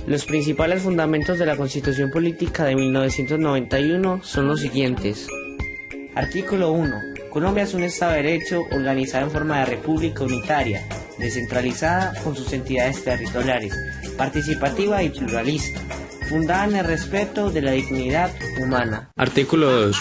Los principales fundamentos de la Constitución Política de 1991 son los siguientes. Artículo 1. Colombia es un Estado de Derecho organizado en forma de república unitaria, descentralizada con sus entidades territoriales, participativa y pluralista, fundada en el respeto de la dignidad humana. Artículo 2.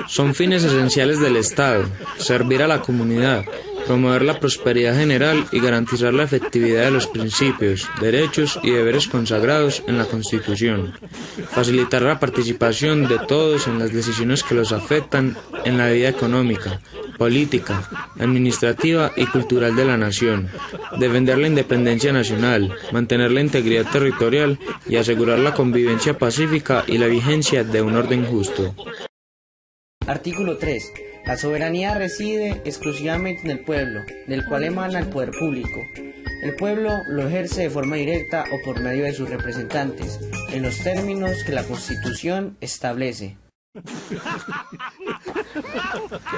Son fines esenciales del Estado: servir a la comunidad, promover la prosperidad general y garantizar la efectividad de los principios, derechos y deberes consagrados en la Constitución, facilitar la participación de todos en las decisiones que los afectan en la vida económica, política, administrativa y cultural de la nación, defender la independencia nacional, mantener la integridad territorial y asegurar la convivencia pacífica y la vigencia de un orden justo. Artículo 3. La soberanía reside exclusivamente en el pueblo, del cual emana el poder público. El pueblo lo ejerce de forma directa o por medio de sus representantes, en los términos que la Constitución establece.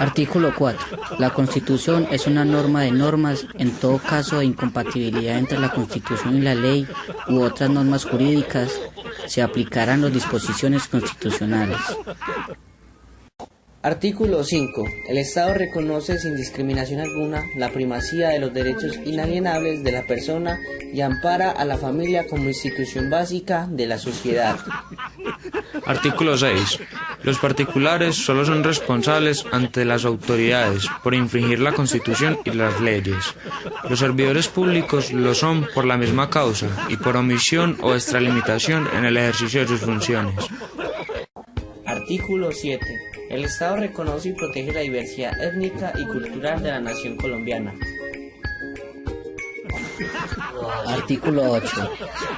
Artículo 4. La Constitución es una norma de normas en todo caso de incompatibilidad entre la Constitución y la ley u otras normas jurídicas. Se aplicarán las disposiciones constitucionales. Artículo 5. El Estado reconoce sin discriminación alguna la primacía de los derechos inalienables de la persona y ampara a la familia como institución básica de la sociedad. Artículo 6. Los particulares solo son responsables ante las autoridades por infringir la Constitución y las leyes. Los servidores públicos lo son por la misma causa y por omisión o extralimitación en el ejercicio de sus funciones. Artículo 7. El Estado reconoce y protege la diversidad étnica y cultural de la nación colombiana. Artículo 8.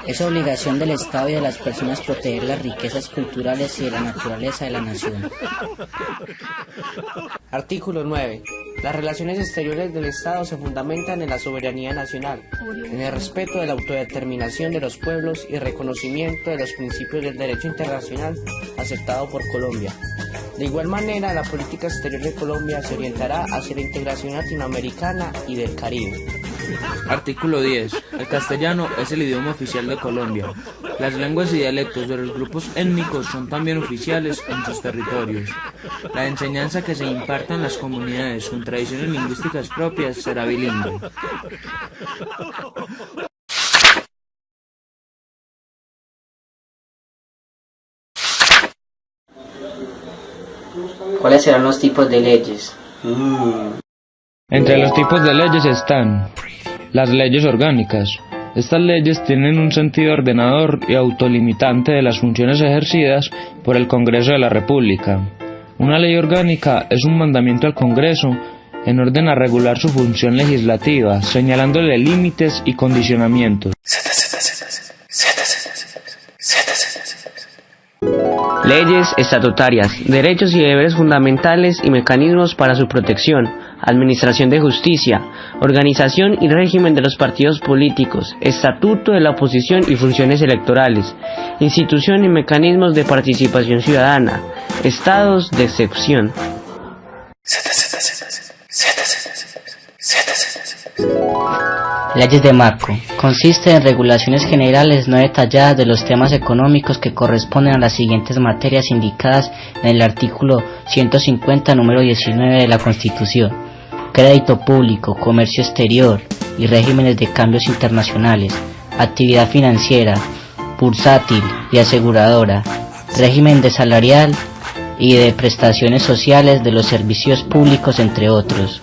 Es obligación del Estado y de las personas proteger las riquezas culturales y de la naturaleza de la nación. Artículo 9. Las relaciones exteriores del Estado se fundamentan en la soberanía nacional, en el respeto de la autodeterminación de los pueblos y reconocimiento de los principios del derecho internacional aceptado por Colombia. De igual manera, la política exterior de Colombia se orientará hacia la integración latinoamericana y del Caribe. Artículo 10. El castellano es el idioma oficial de Colombia. Las lenguas y dialectos de los grupos étnicos son también oficiales en sus territorios. La enseñanza que se imparta en las comunidades con tradiciones lingüísticas propias será bilingüe. ¿Cuáles serán los tipos de leyes? Entre los tipos de leyes están las leyes orgánicas. Estas leyes tienen un sentido ordenador y autolimitante de las funciones ejercidas por el Congreso de la República. Una ley orgánica es un mandamiento al Congreso en orden a regular su función legislativa, señalándole límites y condicionamientos. Leyes estatutarias, derechos y deberes fundamentales y mecanismos para su protección, administración de justicia, organización y régimen de los partidos políticos, estatuto de la oposición y funciones electorales, institución y mecanismos de participación ciudadana, estados de excepción. Leyes de marco. Consiste en regulaciones generales no detalladas de los temas económicos que corresponden a las siguientes materias indicadas en el artículo 150, número 19 de la Constitución: crédito público, comercio exterior y regímenes de cambios internacionales, actividad financiera, bursátil y aseguradora, régimen de salarial y de prestaciones sociales de los servicios públicos, entre otros.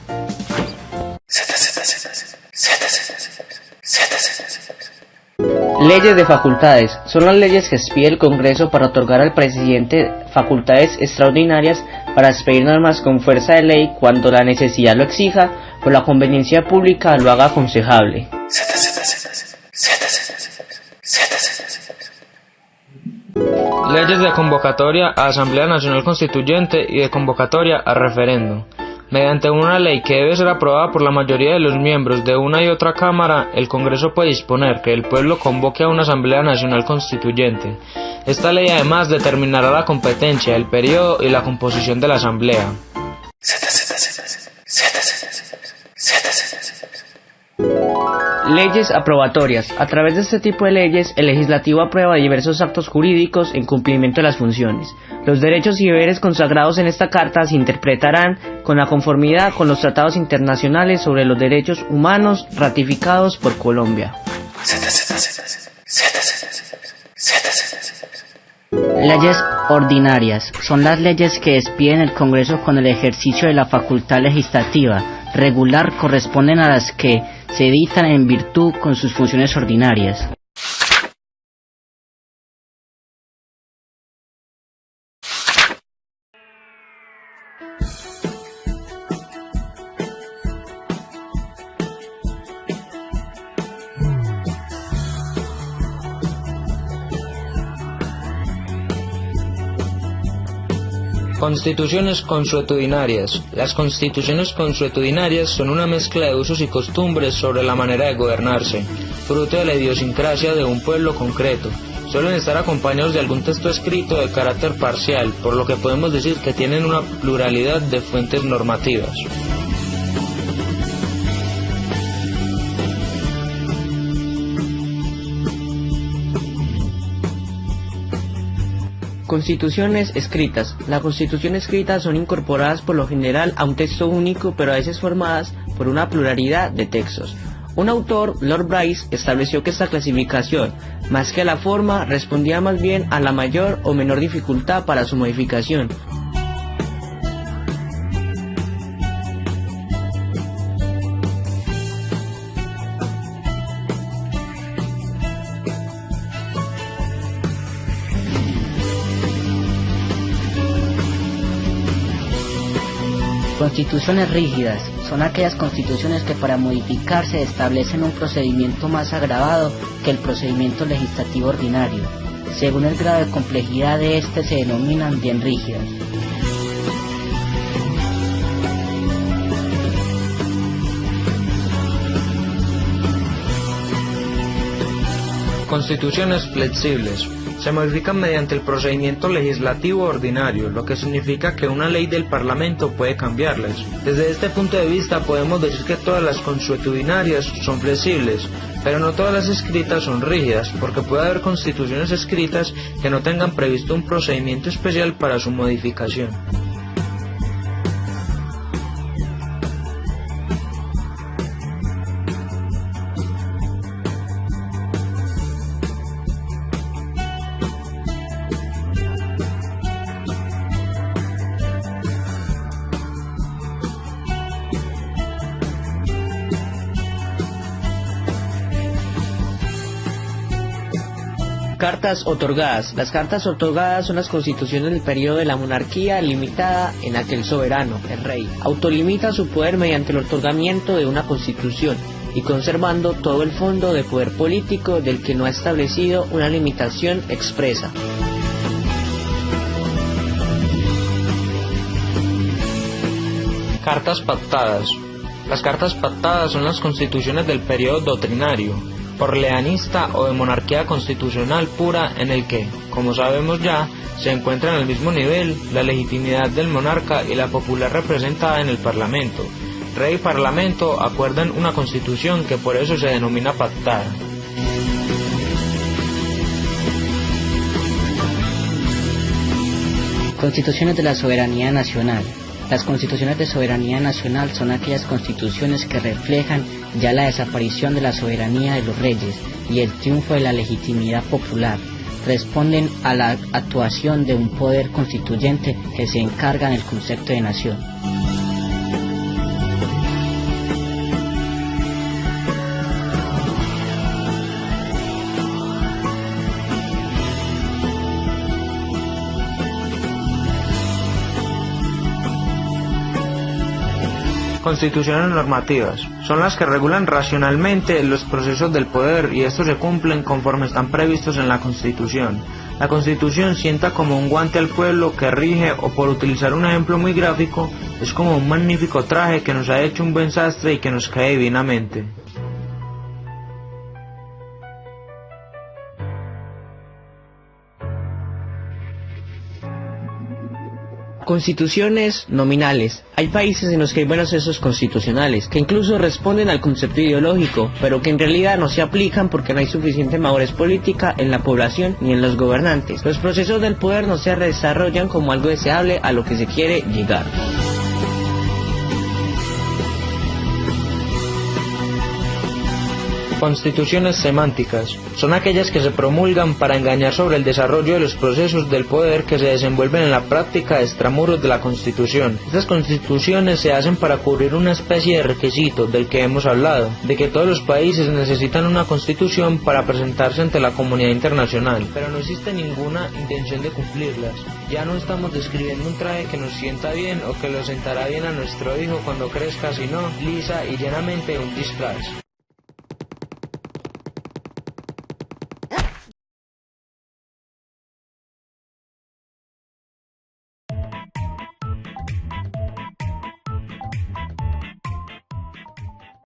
Leyes de facultades. Son las leyes que expide el Congreso para otorgar al presidente facultades extraordinarias para expedir normas con fuerza de ley cuando la necesidad lo exija o la conveniencia pública lo haga aconsejable. Leyes de convocatoria a Asamblea Nacional Constituyente y de convocatoria a referéndum. Mediante una ley que debe ser aprobada por la mayoría de los miembros de una y otra Cámara, el Congreso puede disponer que el pueblo convoque a una Asamblea Nacional Constituyente. Esta ley además determinará la competencia, el periodo y la composición de la Asamblea. Leyes aprobatorias. A través de este tipo de leyes, el legislativo aprueba diversos actos jurídicos en cumplimiento de las funciones. Los derechos y deberes consagrados en esta carta se interpretarán con la conformidad con los tratados internacionales sobre los derechos humanos ratificados por Colombia. Leyes ordinarias. Son las leyes que despiden el Congreso con el ejercicio de la facultad legislativa. Regular corresponden a las que se dictan en virtud con sus funciones ordinarias. Constituciones consuetudinarias. Las constituciones consuetudinarias son una mezcla de usos y costumbres sobre la manera de gobernarse, fruto de la idiosincrasia de un pueblo concreto. Suelen estar acompañados de algún texto escrito de carácter parcial, por lo que podemos decir que tienen una pluralidad de fuentes normativas. Constituciones escritas. La constitución escrita son incorporadas por lo general a un texto único, pero a veces formadas por una pluralidad de textos. Un autor, Lord Bryce, estableció que esta clasificación, más que a la forma, respondía más bien a la mayor o menor dificultad para su modificación. Constituciones rígidas. Son aquellas constituciones que para modificarse establecen un procedimiento más agravado que el procedimiento legislativo ordinario. Según el grado de complejidad de este se denominan bien rígidas. Constituciones flexibles. Se modifican mediante el procedimiento legislativo ordinario, lo que significa que una ley del Parlamento puede cambiarlas. Desde este punto de vista podemos decir que todas las consuetudinarias son flexibles, pero no todas las escritas son rígidas, porque puede haber constituciones escritas que no tengan previsto un procedimiento especial para su modificación. Cartas otorgadas. Las cartas otorgadas son las constituciones del periodo de la monarquía limitada en la que el soberano, el rey, autolimita su poder mediante el otorgamiento de una constitución y conservando todo el fondo de poder político del que no ha establecido una limitación expresa. Cartas pactadas. Las cartas pactadas son las constituciones del periodo doctrinario, orleanista o de monarquía constitucional pura, en el que, como sabemos ya, se encuentran al mismo nivel la legitimidad del monarca y la popular representada en el Parlamento. Rey y Parlamento acuerdan una constitución que por eso se denomina pactada. Constituciones de la soberanía nacional. Las constituciones de soberanía nacional son aquellas constituciones que reflejan ya la desaparición de la soberanía de los reyes y el triunfo de la legitimidad popular. Responden a la actuación de un poder constituyente que se encarga en el concepto de nación. Constituciones normativas. Son las que regulan racionalmente los procesos del poder y estos se cumplen conforme están previstos en la Constitución. La Constitución sienta como un guante al pueblo que rige, o por utilizar un ejemplo muy gráfico, es como un magnífico traje que nos ha hecho un buen sastre y que nos cae divinamente. Constituciones nominales. Hay países en los que hay buenos procesos constitucionales, que incluso responden al concepto ideológico, pero que en realidad no se aplican porque no hay suficiente madurez política en la población ni en los gobernantes. Los procesos del poder no se desarrollan como algo deseable a lo que se quiere llegar. Constituciones semánticas. Son aquellas que se promulgan para engañar sobre el desarrollo de los procesos del poder que se desenvuelven en la práctica extramuros de la Constitución. Estas constituciones se hacen para cubrir una especie de requisito del que hemos hablado, de que todos los países necesitan una constitución para presentarse ante la comunidad internacional, pero no existe ninguna intención de cumplirlas. Ya no estamos describiendo un traje que nos sienta bien o que lo sentará bien a nuestro hijo cuando crezca, sino lisa y llanamente un disfraz.